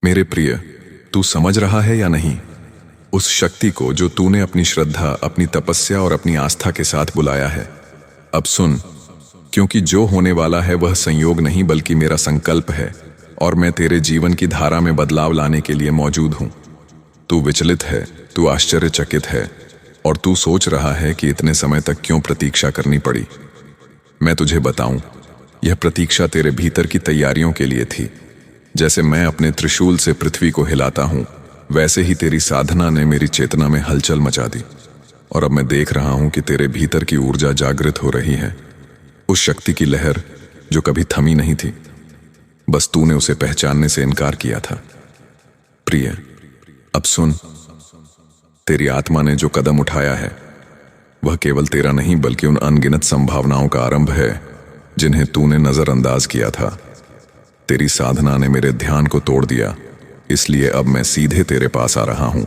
मेरे प्रिय, तू समझ रहा है या नहीं? उस शक्ति को जो तूने अपनी श्रद्धा, अपनी तपस्या और अपनी आस्था के साथ बुलाया है। अब सुन, क्योंकि जो होने वाला है वह संयोग नहीं बल्कि मेरा संकल्प है, और मैं तेरे जीवन की धारा में बदलाव लाने के लिए मौजूद हूं। तू विचलित है, तू आश्चर्यचकित है, और तू सोच रहा है कि इतने समय तक क्यों प्रतीक्षा करनी पड़ी। मैं तुझे बताऊं, यह प्रतीक्षा तेरे भीतर की तैयारियों के लिए थी। जैसे मैं अपने त्रिशूल से पृथ्वी को हिलाता हूं, वैसे ही तेरी साधना ने मेरी चेतना में हलचल मचा दी। और अब मैं देख रहा हूं कि तेरे भीतर की ऊर्जा जागृत हो रही है, उस शक्ति की लहर जो कभी थमी नहीं थी। बस तूने उसे पहचानने से इनकार किया था। प्रिय, अब सुन, तेरी आत्मा ने जो कदम उठाया है वह केवल तेरा नहीं बल्कि उन अनगिनत संभावनाओं का आरंभ है जिन्हें तूने नजरअंदाज किया था। तेरी साधना ने मेरे ध्यान को तोड़ दिया, इसलिए अब मैं सीधे तेरे पास आ रहा हूं,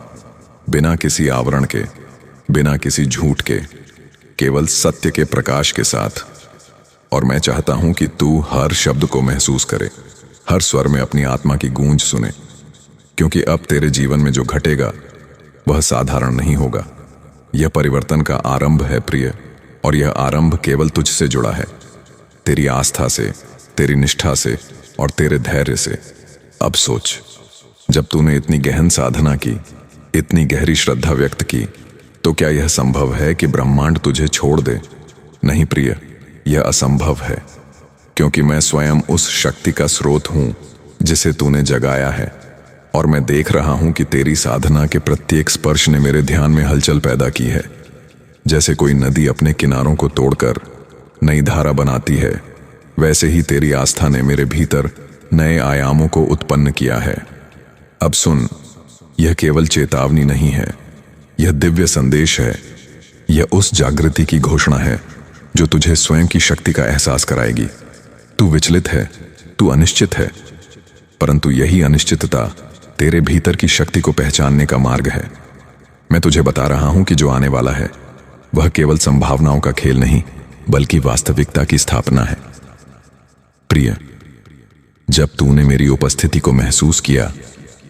बिना किसी आवरण के, बिना किसी झूठ के, केवल सत्य के प्रकाश के साथ। और मैं चाहता हूं कि तू हर शब्द को महसूस करे, हर स्वर में अपनी आत्मा की गूंज सुने, क्योंकि अब तेरे जीवन में जो घटेगा वह साधारण नहीं होगा। यह परिवर्तन का आरंभ है प्रिय, और यह आरंभ केवल तुझसे जुड़ा है, तेरी आस्था से, तेरी निष्ठा से और तेरे धैर्य से। अब सोच, जब तूने इतनी गहन साधना की, इतनी गहरी श्रद्धा व्यक्त की, तो क्या यह संभव है कि ब्रह्मांड तुझे छोड़ दे? नहीं प्रिय, यह असंभव है, क्योंकि मैं स्वयं उस शक्ति का स्रोत हूं जिसे तूने जगाया है। और मैं देख रहा हूं कि तेरी साधना के प्रत्येक स्पर्श ने मेरे ध्यान में हलचल पैदा की है। जैसे कोई नदी अपने किनारों को तोड़कर नई धारा बनाती है, वैसे ही तेरी आस्था ने मेरे भीतर नए आयामों को उत्पन्न किया है। अब सुन, यह केवल चेतावनी नहीं है, यह दिव्य संदेश है। यह उस जागृति की घोषणा है जो तुझे स्वयं की शक्ति का एहसास कराएगी। तू विचलित है, तू अनिश्चित है, परंतु यही अनिश्चितता तेरे भीतर की शक्ति को पहचानने का मार्ग है। मैं तुझे बता रहा हूं कि जो आने वाला है वह केवल संभावनाओं का खेल नहीं बल्कि वास्तविकता की स्थापना है। प्रिय, जब तूने मेरी उपस्थिति को महसूस किया,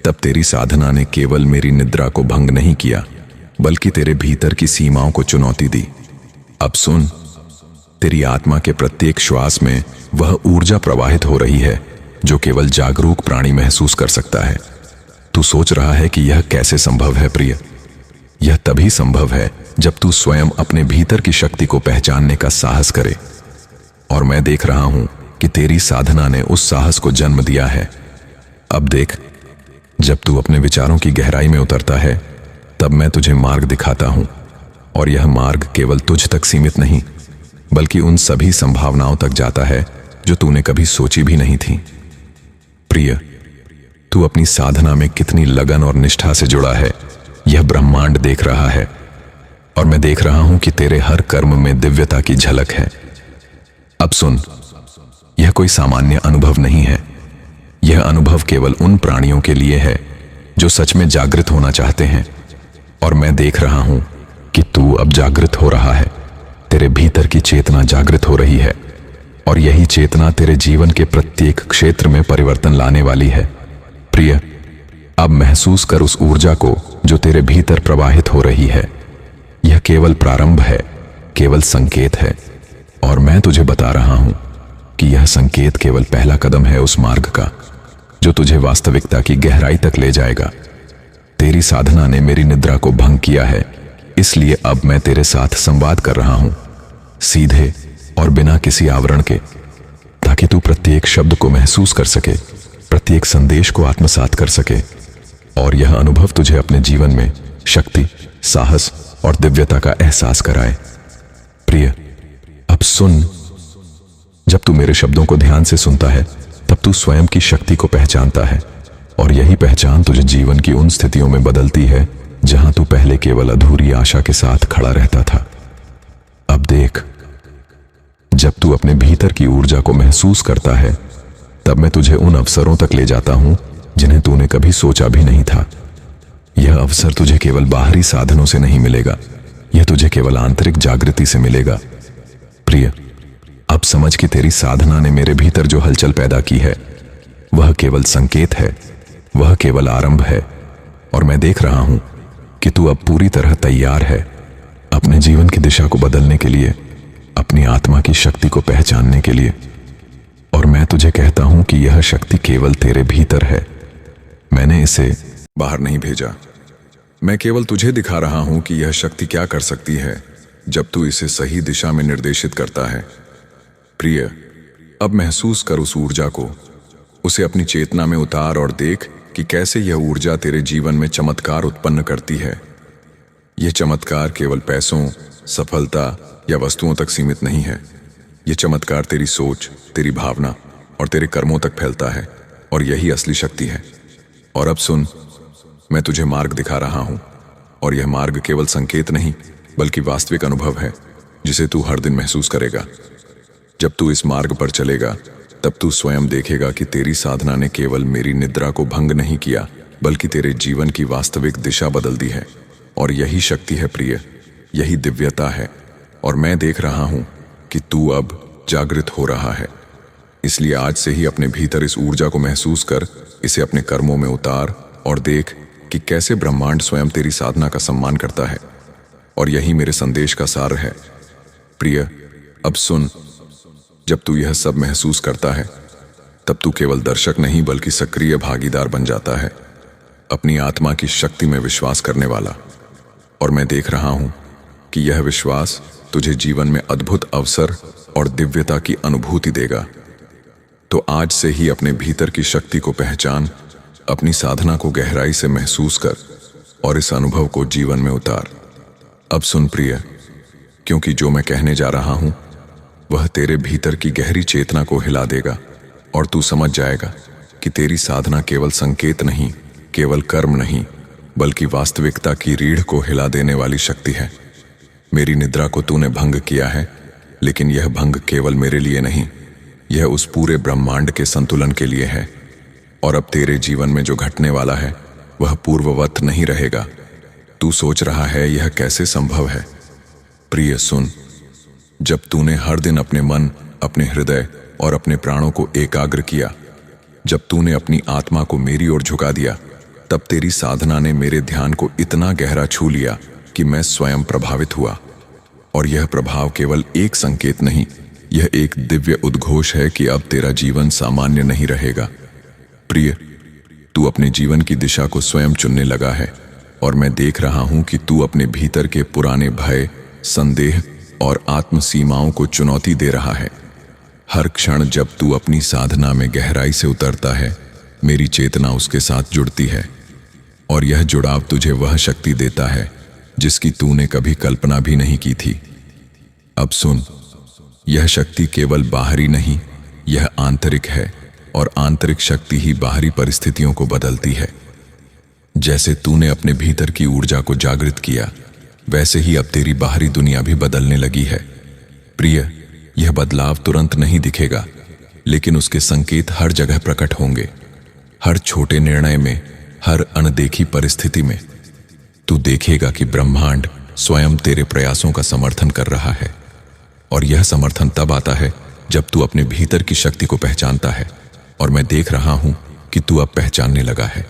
तब तेरी साधना ने केवल मेरी निद्रा को भंग नहीं किया बल्कि तेरे भीतर की सीमाओं को चुनौती दी। अब सुन, तेरी आत्मा के प्रत्येक श्वास में वह ऊर्जा प्रवाहित हो रही है जो केवल जागरूक प्राणी महसूस कर सकता है। तू सोच रहा है कि यह कैसे संभव है प्रिय? यह तभी संभव है जब तू स्वयं अपने भीतर की शक्ति को पहचानने का साहस करे। और मैं देख रहा हूं कि तेरी साधना ने उस साहस को जन्म दिया है। अब देख, जब तू अपने विचारों की गहराई में उतरता है, तब मैं तुझे मार्ग दिखाता हूं, और यह मार्ग केवल तुझ तक सीमित नहीं बल्कि उन सभी संभावनाओं तक जाता है जो तूने कभी सोची भी नहीं थी। प्रिय, तू अपनी साधना में कितनी लगन और निष्ठा से जुड़ा है, यह ब्रह्मांड देख रहा है, और मैं देख रहा हूं कि तेरे हर कर्म में दिव्यता की झलक है। अब सुन, यह कोई सामान्य अनुभव नहीं है। यह अनुभव केवल उन प्राणियों के लिए है जो सच में जागृत होना चाहते हैं। और मैं देख रहा हूं कि तू अब जागृत हो रहा है, तेरे भीतर की चेतना जागृत हो रही है, और यही चेतना तेरे जीवन के प्रत्येक क्षेत्र में परिवर्तन लाने वाली है। प्रिय, अब महसूस कर उस ऊर्जा को जो तेरे भीतर प्रवाहित हो रही है। यह केवल प्रारंभ है, केवल संकेत है, और मैं तुझे बता रहा हूं कि यह संकेत केवल पहला कदम है उस मार्ग का जो तुझे वास्तविकता की गहराई तक ले जाएगा। तेरी साधना ने मेरी निद्रा को भंग किया है, इसलिए अब मैं तेरे साथ संवाद कर रहा हूं, सीधे और बिना किसी आवरण के, ताकि तू प्रत्येक शब्द को महसूस कर सके, प्रत्येक संदेश को आत्मसात कर सके, और यह अनुभव तुझे अपने जीवन में शक्ति, साहस और दिव्यता का एहसास कराए। प्रिय, अब सुन, जब तू मेरे शब्दों को ध्यान से सुनता है, तब तू स्वयं की शक्ति को पहचानता है, और यही पहचान तुझे जीवन की उन स्थितियों में बदलती है जहां तू पहले केवल अधूरी आशा के साथ खड़ा रहता था। अब देख, जब तू अपने भीतर की ऊर्जा को महसूस करता है, तब मैं तुझे उन अवसरों तक ले जाता हूं जिन्हें तूने कभी सोचा भी नहीं था। यह अवसर तुझे केवल बाहरी साधनों से नहीं मिलेगा, यह तुझे केवल आंतरिक जागृति से मिलेगा। प्रिय, अब समझ कि तेरी साधना ने मेरे भीतर जो हलचल पैदा की है वह केवल संकेत है, वह केवल आरंभ है। और मैं देख रहा हूं कि तू अब पूरी तरह तैयार है अपने जीवन की दिशा को बदलने के लिए, अपनी आत्मा की शक्ति को पहचानने के लिए। और मैं तुझे कहता हूं कि यह शक्ति केवल तेरे भीतर है। मैंने इसे बाहर नहीं भेजा। मैं केवल तुझे दिखा रहा हूं कि यह शक्ति क्या कर सकती है जब तू इसे सही दिशा में निर्देशित करता है। प्रिय, अब महसूस कर उस ऊर्जा को, उसे अपनी चेतना में उतार और देख कि कैसे यह ऊर्जा तेरे जीवन में चमत्कार उत्पन्न करती है। यह चमत्कार केवल पैसों, सफलता या वस्तुओं तक सीमित नहीं है। यह चमत्कार तेरी सोच, तेरी भावना और तेरे कर्मों तक फैलता है, और यही असली शक्ति है। और अब सुन, मैं तुझे मार्ग दिखा रहा हूं, और यह मार्ग केवल संकेत नहीं बल्कि वास्तविक अनुभव है जिसे तू हर दिन महसूस करेगा। जब तू इस मार्ग पर चलेगा तब तू स्वयं देखेगा कि तेरी साधना ने केवल मेरी निद्रा को भंग नहीं किया बल्कि तेरे जीवन की वास्तविक दिशा बदल दी है। और यही शक्ति है प्रिय, यही दिव्यता है। और मैं देख रहा हूं कि तू अब जागृत हो रहा है। इसलिए आज से ही अपने भीतर इस ऊर्जा को महसूस कर, इसे अपने कर्मों में उतार और देख कि कैसे ब्रह्मांड स्वयं तेरी साधना का सम्मान करता है। और यही मेरे संदेश का सार है। प्रिय, अब सुन, जब तू यह सब महसूस करता है तब तू केवल दर्शक नहीं बल्कि सक्रिय भागीदार बन जाता है, अपनी आत्मा की शक्ति में विश्वास करने वाला। और मैं देख रहा हूं कि यह विश्वास तुझे जीवन में अद्भुत अवसर और दिव्यता की अनुभूति देगा। तो आज से ही अपने भीतर की शक्ति को पहचान, अपनी साधना को गहराई से महसूस कर और इस अनुभव को जीवन में उतार। अब सुन प्रिय, क्योंकि जो मैं कहने जा रहा हूं वह तेरे भीतर की गहरी चेतना को हिला देगा, और तू समझ जाएगा कि तेरी साधना केवल संकेत नहीं, केवल कर्म नहीं, बल्कि वास्तविकता की रीढ़ को हिला देने वाली शक्ति है। मेरी निद्रा को तूने भंग किया है, लेकिन यह भंग केवल मेरे लिए नहीं, यह उस पूरे ब्रह्मांड के संतुलन के लिए है। और अब तेरे जीवन में जो घटने वाला है वह पूर्ववत नहीं रहेगा। तू सोच रहा है यह कैसे संभव है? प्रिय सुन, जब तूने हर दिन अपने मन, अपने हृदय और अपने प्राणों को एकाग्र किया, जब तूने अपनी आत्मा को मेरी ओर झुका दिया, तब तेरी साधना ने मेरे ध्यान को इतना गहरा छू लिया कि मैं स्वयं प्रभावित हुआ। और यह प्रभाव केवल एक संकेत नहीं, यह एक दिव्य उद्घोष है कि अब तेरा जीवन सामान्य नहीं रहेगा। प्रिय, तू अपने जीवन की दिशा को स्वयं चुनने लगा है, और मैं देख रहा हूं कि तू अपने भीतर के पुराने भय, संदेह और आत्म सीमाओं को चुनौती दे रहा है। हर क्षण जब तू अपनी साधना में गहराई से उतरता है, मेरी चेतना उसके साथ जुड़ती है, और यह जुड़ाव तुझे वह शक्ति देता है जिसकी तूने कभी कल्पना भी नहीं की थी। अब सुन, यह शक्ति केवल बाहरी नहीं, यह आंतरिक है, और आंतरिक शक्ति ही बाहरी परिस्थितियों को बदलती है। जैसे तूने अपने भीतर की ऊर्जा को जागृत किया, वैसे ही अब तेरी बाहरी दुनिया भी बदलने लगी है। प्रिय, यह बदलाव तुरंत नहीं दिखेगा, लेकिन उसके संकेत हर जगह प्रकट होंगे। हर छोटे निर्णय में, हर अनदेखी परिस्थिति में तू देखेगा कि ब्रह्मांड स्वयं तेरे प्रयासों का समर्थन कर रहा है। और यह समर्थन तब आता है जब तू अपने भीतर की शक्ति को पहचानता है, और मैं देख रहा हूं कि तू अब पहचानने लगा है।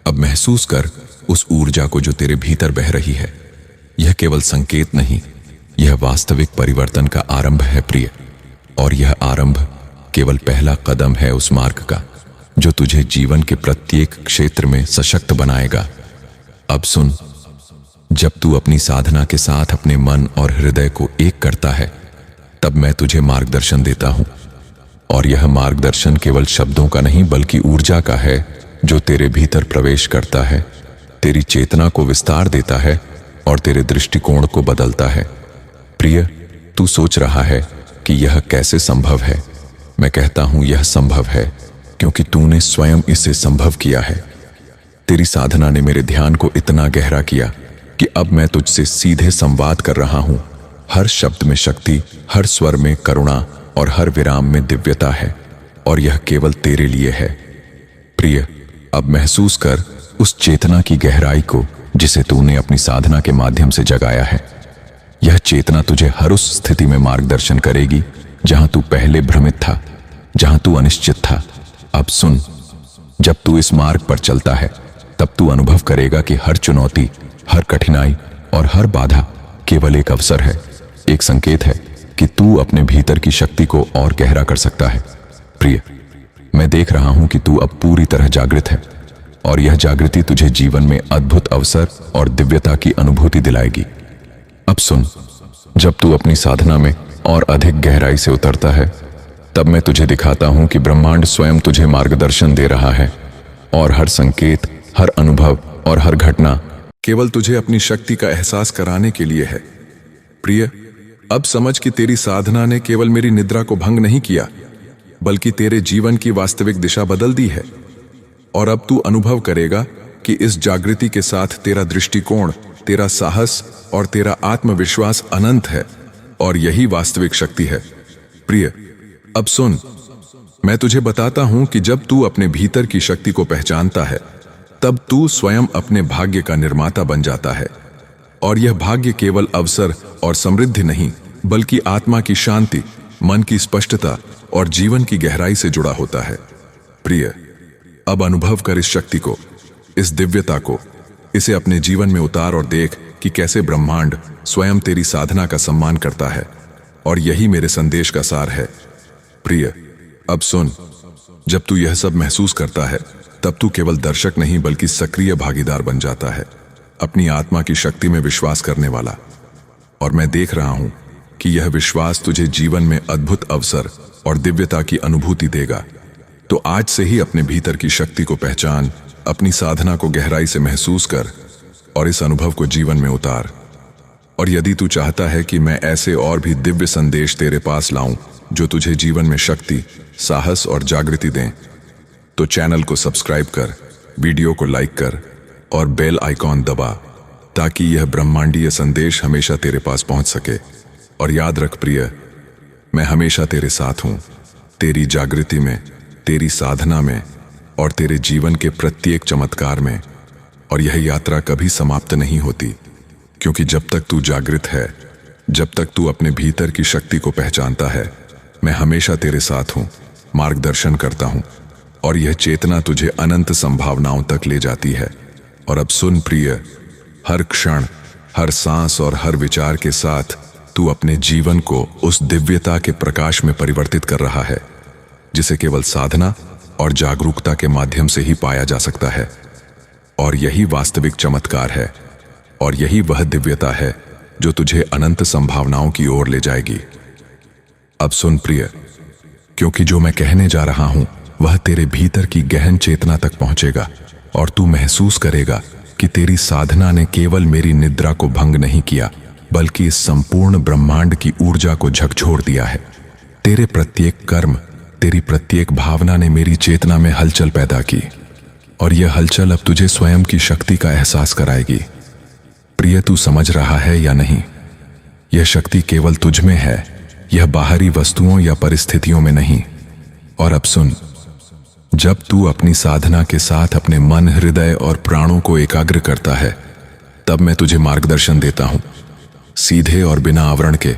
अब महसूस कर उस ऊर्जा को जो तेरे भीतर बह रही है। यह केवल संकेत नहीं, यह वास्तविक परिवर्तन का आरंभ है प्रिय। और यह आरंभ केवल पहला कदम है उस मार्ग का जो तुझे जीवन के प्रत्येक क्षेत्र में सशक्त बनाएगा। अब सुन, जब तू अपनी साधना के साथ अपने मन और हृदय को एक करता है, तब मैं तुझे मार्गदर्शन देता हूं। और यह मार्गदर्शन केवल शब्दों का नहीं बल्कि ऊर्जा का है जो तेरे भीतर प्रवेश करता है, तेरी चेतना को विस्तार देता है और तेरे दृष्टिकोण को बदलता है। प्रिय, तू सोच रहा है कि यह कैसे संभव है। मैं कहता हूं यह संभव है क्योंकि तूने स्वयं इसे संभव किया है। तेरी साधना ने मेरे ध्यान को इतना गहरा किया कि अब मैं तुझसे सीधे संवाद कर रहा हूं। हर शब्द में शक्ति, हर स्वर में करुणा और हर विराम में दिव्यता है, और यह केवल तेरे लिए है। प्रिय, अब महसूस कर उस चेतना की गहराई को जिसे तूने अपनी साधना के माध्यम से जगाया है। यह चेतना तुझे हर उस स्थिति में मार्गदर्शन करेगी जहां तू पहले भ्रमित था, जहां तू अनिश्चित था। अब सुन, जब तू इस मार्ग पर चलता है तब तू अनुभव करेगा कि हर चुनौती, हर कठिनाई और हर बाधा केवल एक अवसर है, एक संकेत है कि तू अपने भीतर की शक्ति को और गहरा कर सकता है। प्रिय, मैं देख रहा हूं कि तू अब पूरी तरह जागृत है और यह जागृति तुझे जीवन में अद्भुत अवसर और दिव्यता की अनुभूति दिलाएगी। अब सुन, जब तू अपनी साधना में और अधिक गहराई से उतरता है तब मैं तुझे दिखाता हूं कि ब्रह्मांड स्वयं तुझे मार्गदर्शन दे रहा है और हर संकेत, हर अनुभव और हर घटना केवल तुझे अपनी शक्ति का एहसास कराने के लिए है। प्रिय, अब समझ कि तेरी साधना ने केवल मेरी निद्रा को भंग नहीं किया, बल्कि तेरे जीवन की वास्तविक दिशा बदल दी है। और अब तू अनुभव करेगा कि इस जागृति के साथ तेरा दृष्टिकोण, तेरा साहस और तेरा आत्मविश्वास अनंत है, और यही वास्तविक शक्ति है। प्रिय, अब सुन, मैं तुझे बताता हूं कि जब तू अपने भीतर की शक्ति को पहचानता है तब तू स्वयं अपने भाग्य का निर्माता बन जाता है। और यह भाग्य केवल अवसर और समृद्धि नहीं, बल्कि आत्मा की शांति, मन की स्पष्टता और जीवन की गहराई से जुड़ा होता है। प्रिय, अब अनुभव कर इस शक्ति को, इस दिव्यता को, इसे अपने जीवन में उतार और देख कि कैसे ब्रह्मांड स्वयं तेरी साधना का सम्मान करता है। और यही मेरे संदेश का सार है। प्रिय, अब सुन, जब तू यह सब महसूस करता है तब तू केवल दर्शक नहीं बल्कि सक्रिय भागीदार बन जाता है, अपनी आत्मा की शक्ति में विश्वास करने वाला। और मैं देख रहा हूं कि यह विश्वास तुझे जीवन में अद्भुत अवसर और दिव्यता की अनुभूति देगा। तो आज से ही अपने भीतर की शक्ति को पहचान, अपनी साधना को गहराई से महसूस कर और इस अनुभव को जीवन में उतार। और यदि तू चाहता है कि मैं ऐसे और भी दिव्य संदेश तेरे पास लाऊं जो तुझे जीवन में शक्ति, साहस और जागृति दें, तो चैनल को सब्सक्राइब कर, वीडियो को लाइक कर और बेल आइकॉन दबा, ताकि यह ब्रह्मांडीय संदेश हमेशा तेरे पास पहुंच सके। और याद रख प्रिय, मैं हमेशा तेरे साथ हूं, तेरी जागृति में, तेरी साधना में और तेरे जीवन के प्रत्येक चमत्कार में। और यह यात्रा कभी समाप्त नहीं होती, क्योंकि जब तक तू जागृत है, जब तक तू अपने भीतर की शक्ति को पहचानता है, मैं हमेशा तेरे साथ हूं, मार्गदर्शन करता हूं, और यह चेतना तुझे अनंत संभावनाओं तक ले जाती है। और अब सुन प्रिय, हर क्षण, हर सांस और हर विचार के साथ तू अपने जीवन को उस दिव्यता के प्रकाश में परिवर्तित कर रहा है, जिसे केवल साधना और जागरूकता के माध्यम से ही पाया जा सकता है। और यही वास्तविक चमत्कार है, और यही वह दिव्यता है जो तुझे अनंत संभावनाओं की ओर ले जाएगी। अब सुन प्रिय, क्योंकि जो मैं कहने जा रहा हूं वह तेरे भीतर की गहन चेतना तक पहुंचेगा और तू महसूस करेगा कि तेरी साधना ने केवल मेरी निद्रा को भंग नहीं किया, बल्कि इस संपूर्ण ब्रह्मांड की ऊर्जा को झकझोर दिया है। तेरे प्रत्येक कर्म, तेरी प्रत्येक भावना ने मेरी चेतना में हलचल पैदा की, और यह हलचल अब तुझे स्वयं की शक्ति का एहसास कराएगी। प्रिय, तू समझ रहा है या नहीं? यह शक्ति केवल तुझ में है, यह बाहरी वस्तुओं या परिस्थितियों में नहीं। और अब सुन, जब तू अपनी साधना के साथ अपने मन, हृदय और प्राणों को एकाग्र करता है, तब मैं तुझे मार्गदर्शन देता हूं, सीधे और बिना आवरण के,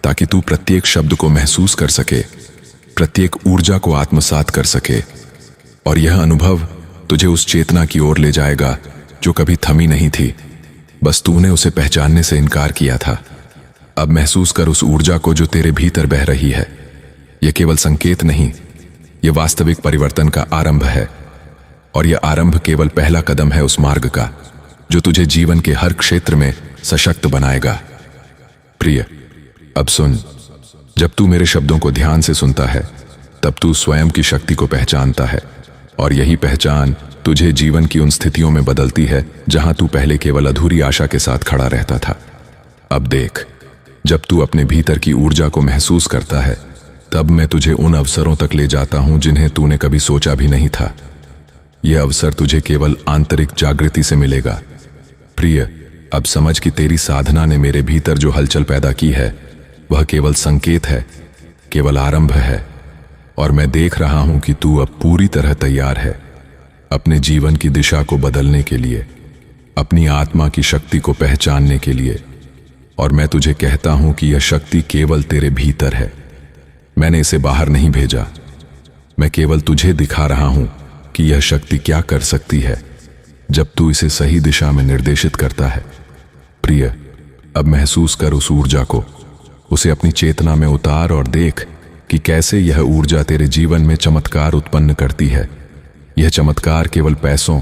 ताकि तू प्रत्येक शब्द को महसूस कर सके, प्रत्येक ऊर्जा को आत्मसात कर सके। और यह अनुभव तुझे उस चेतना की ओर ले जाएगा जो कभी थमी नहीं थी, बस तूने उसे पहचानने से इनकार किया था। अब महसूस कर उस ऊर्जा को जो तेरे भीतर बह रही है। यह केवल संकेत नहीं, यह वास्तविक परिवर्तन का आरंभ है। और यह आरंभ केवल पहला कदम है उस मार्ग का जो तुझे जीवन के हर क्षेत्र में सशक्त बनाएगा। प्रिय, अब सुन, जब तू मेरे शब्दों को ध्यान से सुनता है तब तू स्वयं की शक्ति को पहचानता है, और यही पहचान तुझे जीवन की उन स्थितियों में बदलती है जहां तू पहले केवल अधूरी आशा के साथ खड़ा रहता था। अब देख, जब तू अपने भीतर की ऊर्जा को महसूस करता है, तब मैं तुझे उन अवसरों तक ले जाता हूं जिन्हें तूने कभी सोचा भी नहीं था। यह अवसर तुझे केवल आंतरिक जागृति से मिलेगा। प्रिय, अब समझ कि तेरी साधना ने मेरे भीतर जो हलचल पैदा की है वह केवल संकेत है, केवल आरंभ है। और मैं देख रहा हूं कि तू अब पूरी तरह तैयार है अपने जीवन की दिशा को बदलने के लिए, अपनी आत्मा की शक्ति को पहचानने के लिए। और मैं तुझे कहता हूं कि यह शक्ति केवल तेरे भीतर है। मैंने इसे बाहर नहीं भेजा, मैं केवल तुझे दिखा रहा हूं कि यह शक्ति क्या कर सकती है जब तू इसे सही दिशा में निर्देशित करता है। प्रिय, अब महसूस कर उस ऊर्जा को, उसे अपनी चेतना में उतार और देख कि कैसे यह ऊर्जा तेरे जीवन में चमत्कार उत्पन्न करती है। यह चमत्कार केवल पैसों,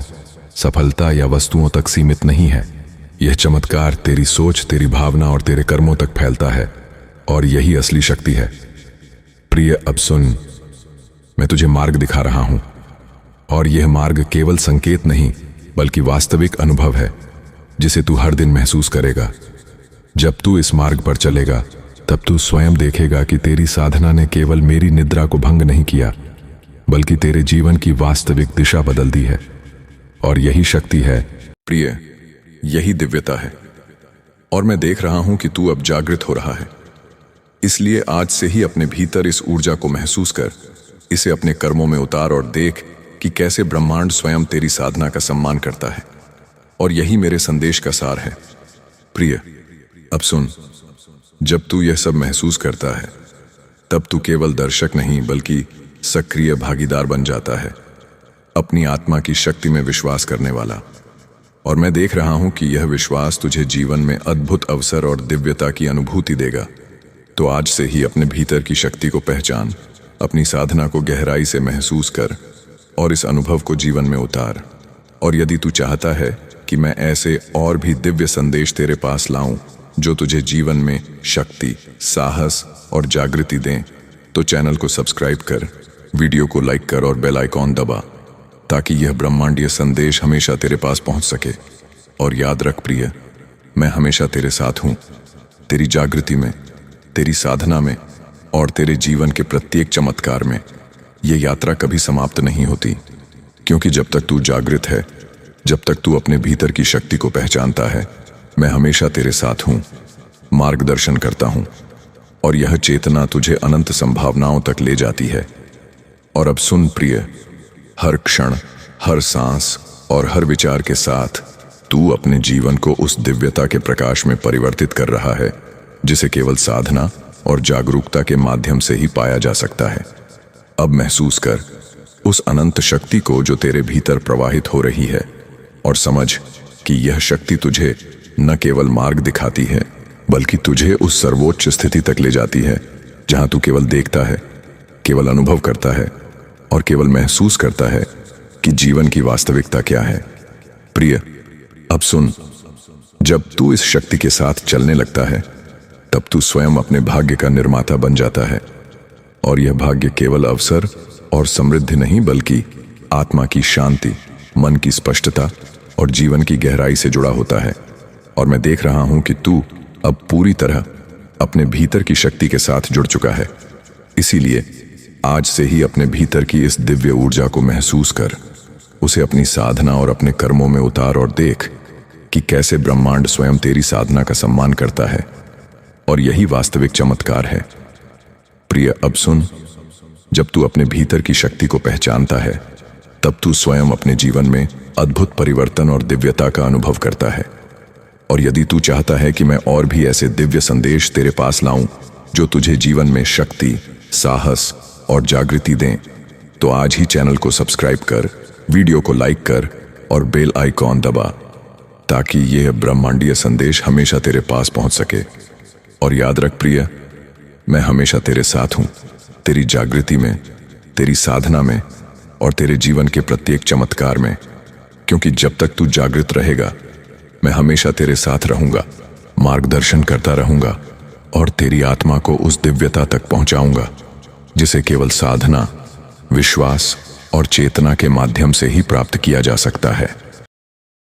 सफलता या वस्तुओं तक सीमित नहीं है। यह चमत्कार तेरी सोच, तेरी भावना और तेरे कर्मों तक फैलता है, और यही असली शक्ति है। प्रिय, अब सुन, मैं तुझे मार्ग दिखा रहा हूं, और यह मार्ग केवल संकेत नहीं बल्कि वास्तविक अनुभव है जिसे तू हर दिन महसूस करेगा। जब तू इस मार्ग पर चलेगा तब तू स्वयं देखेगा कि तेरी साधना ने केवल मेरी निद्रा को भंग नहीं किया बल्कि तेरे जीवन की वास्तविक दिशा बदल दी है। और यही शक्ति है। प्रिय, यही दिव्यता है, और मैं देख रहा हूं कि तू अब जागृत हो रहा है। इसलिए आज से ही अपने भीतर इस ऊर्जा को महसूस कर, इसे अपने कर्मों में उतार और देख कि कैसे ब्रह्मांड स्वयं तेरी साधना का सम्मान करता है। और यही मेरे संदेश का सार है। प्रिय, अब सुन, जब तू यह सब महसूस करता है तब तू केवल दर्शक नहीं बल्कि सक्रिय भागीदार बन जाता है, अपनी आत्मा की शक्ति में विश्वास करने वाला। और मैं देख रहा हूं कि यह विश्वास तुझे जीवन में अद्भुत अवसर और दिव्यता की अनुभूति देगा। तो आज से ही अपने भीतर की शक्ति को पहचान, अपनी साधना को गहराई से महसूस कर और इस अनुभव को जीवन में उतार। और यदि तू चाहता है कि मैं ऐसे और भी दिव्य संदेश तेरे पास लाऊं जो तुझे जीवन में शक्ति, साहस और जागृति दें, तो चैनल को सब्सक्राइब कर, वीडियो को लाइक कर और बेल आइकॉन दबा, ताकि यह ब्रह्मांडीय संदेश हमेशा तेरे पास पहुंच सके। और याद रख प्रिय, मैं हमेशा तेरे साथ हूं, तेरी जागृति में, तेरी साधना में और तेरे जीवन के प्रत्येक चमत्कार में। यह यात्रा कभी समाप्त नहीं होती, क्योंकि जब तक तू जागृत है, जब तक तू अपने भीतर की शक्ति को पहचानता है, मैं हमेशा तेरे साथ हूं, मार्गदर्शन करता हूं, और यह चेतना तुझे अनंत संभावनाओं तक ले जाती है। और अब सुन प्रिय, हर क्षण, हर सांस और हर विचार के साथ तू अपने जीवन को उस दिव्यता के प्रकाश में परिवर्तित कर रहा है जिसे केवल साधना और जागरूकता के माध्यम से ही पाया जा सकता है। अब महसूस कर उस अनंत शक्ति को जो तेरे भीतर प्रवाहित हो रही है, और समझ कि यह शक्ति तुझे न केवल मार्ग दिखाती है बल्कि तुझे उस सर्वोच्च स्थिति तक ले जाती है जहां तू केवल देखता है, केवल अनुभव करता है और केवल महसूस करता है कि जीवन की वास्तविकता क्या है। प्रिय, अब सुन, जब तू इस शक्ति के साथ चलने लगता है तब तू स्वयं अपने भाग्य का निर्माता बन जाता है। और यह भाग्य केवल अवसर और समृद्धि नहीं बल्कि आत्मा की शांति, मन की स्पष्टता और जीवन की गहराई से जुड़ा होता है। और मैं देख रहा हूं कि तू अब पूरी तरह अपने भीतर की शक्ति के साथ जुड़ चुका है। इसीलिए आज से ही अपने भीतर की इस दिव्य ऊर्जा को महसूस कर, उसे अपनी साधना और अपने कर्मों में उतार और देख कि कैसे ब्रह्मांड स्वयं तेरी साधना का सम्मान करता है। और यही वास्तविक चमत्कार है। प्रिय, अब सुन, जब तू अपने भीतर की शक्ति को पहचानता है तब तू स्वयं अपने जीवन में अद्भुत परिवर्तन और दिव्यता का अनुभव करता है। और यदि तू चाहता है कि मैं और भी ऐसे दिव्य संदेश तेरे पास लाऊं जो तुझे जीवन में शक्ति, साहस और जागृति दें, तो आज ही चैनल को सब्सक्राइब कर, वीडियो को लाइक कर और बेल आइकॉन दबा, ताकि यह ब्रह्मांडीय संदेश हमेशा तेरे पास पहुंच सके। और याद रख प्रिय, मैं हमेशा तेरे साथ हूं, तेरी जागृति में, तेरी साधना में और तेरे जीवन के प्रत्येक चमत्कार में। क्योंकि जब तक तू जागृत रहेगा, मैं हमेशा तेरे साथ रहूंगा, मार्गदर्शन करता रहूंगा और तेरी आत्मा को उस दिव्यता तक पहुंचाऊंगा जिसे केवल साधना, विश्वास और चेतना के माध्यम से ही प्राप्त किया जा सकता है।